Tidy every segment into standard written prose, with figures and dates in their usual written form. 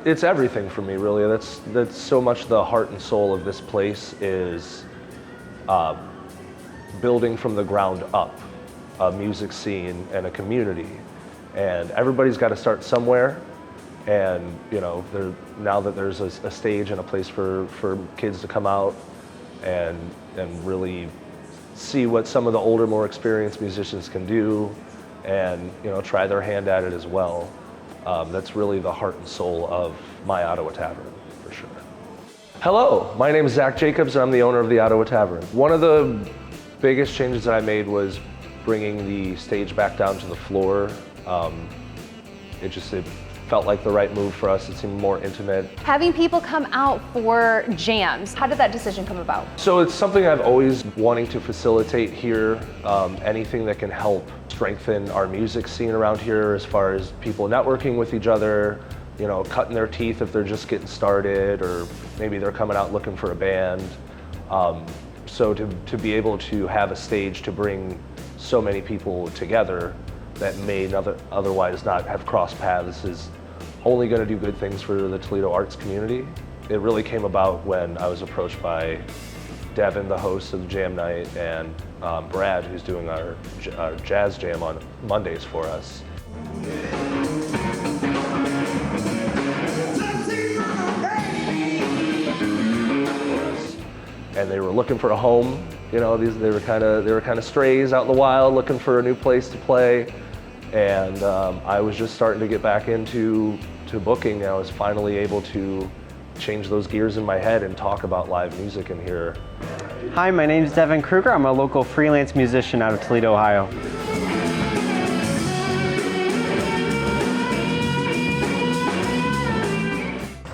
It's everything for me, really. That's so much the heart and soul of this place is building from the ground up a music scene and a community. And everybody's got to start somewhere. And now that there's a stage and a place for kids to come out and really see what some of the older, more experienced musicians can do, and try their hand at it as well. That's really the heart and soul of my Ottawa Tavern, for sure. Hello, my name is Zack Jacobs, and I'm the owner of the Ottawa Tavern. One of the biggest changes that I made was bringing the stage back down to the floor. It felt like the right move for us. It seemed more intimate. Having people come out for jams, how did that decision come about? So it's something I've always wanting to facilitate here. Anything that can help strengthen our music scene around here as far as people networking with each other, cutting their teeth if they're just getting started, or maybe they're coming out looking for a band. So to be able to have a stage to bring so many people together that may otherwise not have crossed paths is only going to do good things for the Toledo arts community. It really came about when I was approached by Devin, the host of the Jam Night, and Brad, who's doing our jazz jam on Mondays for us. And they were looking for a home. They were kind of strays out in the wild, looking for a new place to play. And I was just starting to get back into booking. I was finally able to change those gears in my head and talk about live music in here. Hi, my name is Devin Krueger. I'm a local freelance musician out of Toledo, Ohio.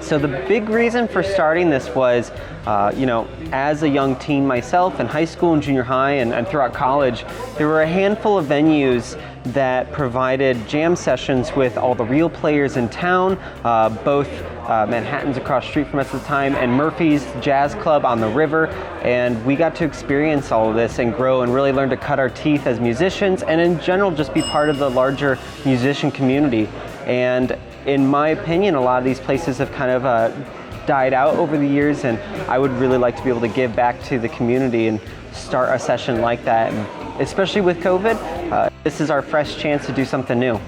So the big reason for starting this was, as a young teen myself in high school and junior high and throughout college, there were a handful of venues that provided jam sessions with all the real players in town, both Manhattan's across the street from us at the time and Murphy's Jazz Club on the river. And we got to experience all of this and grow and really learn to cut our teeth as musicians, and in general just be part of the larger musician community. And in my opinion, a lot of these places have kind of died out over the years, and I would really like to be able to give back to the community and start a session like that. And especially with COVID, this is our fresh chance to do something new.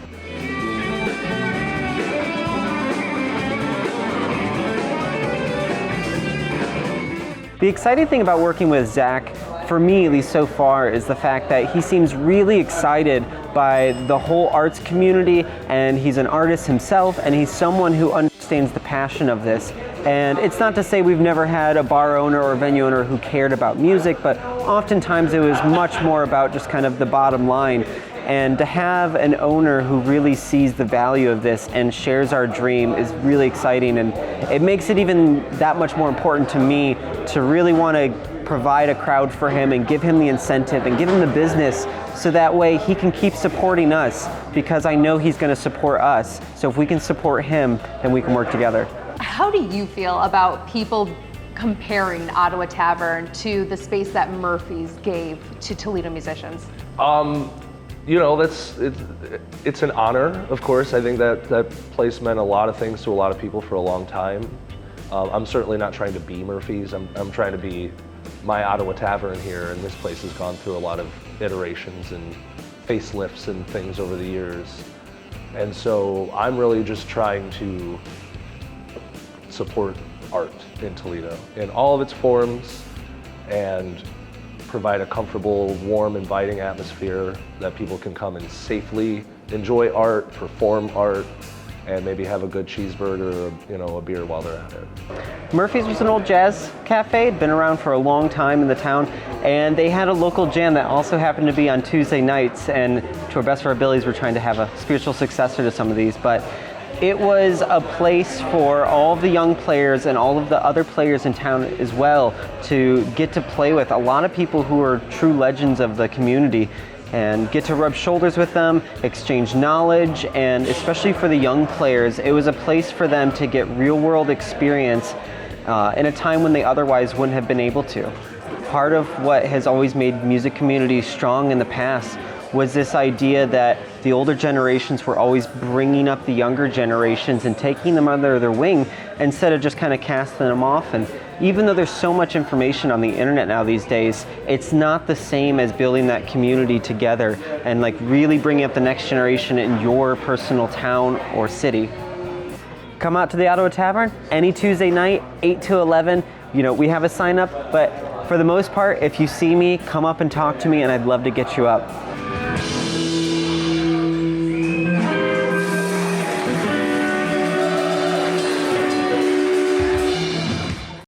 The exciting thing about working with Zack, for me at least so far, is the fact that he seems really excited by the whole arts community, and he's an artist himself, and he's someone who understands the passion of this. And it's not to say we've never had a bar owner or a venue owner who cared about music, but oftentimes it was much more about just kind of the bottom line. And to have an owner who really sees the value of this and shares our dream is really exciting, and it makes it even that much more important to me to really want to provide a crowd for him and give him the incentive and give him the business, so that way he can keep supporting us, because I know he's going to support us. So if we can support him, then we can work together. How do you feel about people comparing Ottawa Tavern to the space that Murphy's gave to Toledo musicians? It's an honor, of course. I think that place meant a lot of things to a lot of people for a long time. I'm certainly not trying to be Murphy's. I'm trying to be my Ottawa Tavern here, and this place has gone through a lot of iterations and facelifts and things over the years. And so I'm really just trying to support art in Toledo in all of its forms and provide a comfortable, warm, inviting atmosphere that people can come and safely enjoy art, perform art, and maybe have a good cheeseburger or a beer while they're at it. Murphy's was an old jazz cafe, been around for a long time in the town, and they had a local jam that also happened to be on Tuesday nights, and to our best of our abilities we're trying to have a spiritual successor to some of these, but it was a place for all of the young players and all of the other players in town as well to get to play with a lot of people who are true legends of the community, and get to rub shoulders with them, exchange knowledge, and especially for the young players, it was a place for them to get real-world experience in a time when they otherwise wouldn't have been able to. Part of what has always made music communities strong in the past was this idea that the older generations were always bringing up the younger generations and taking them under their wing instead of just kind of casting them off. And even though there's so much information on the internet now these days, it's not the same as building that community together and like really bringing up the next generation in your personal town or city. Come out to the Ottawa Tavern any Tuesday night, 8 to 11. You know, we have a sign up, but for the most part, if you see me, come up and talk to me and I'd love to get you up.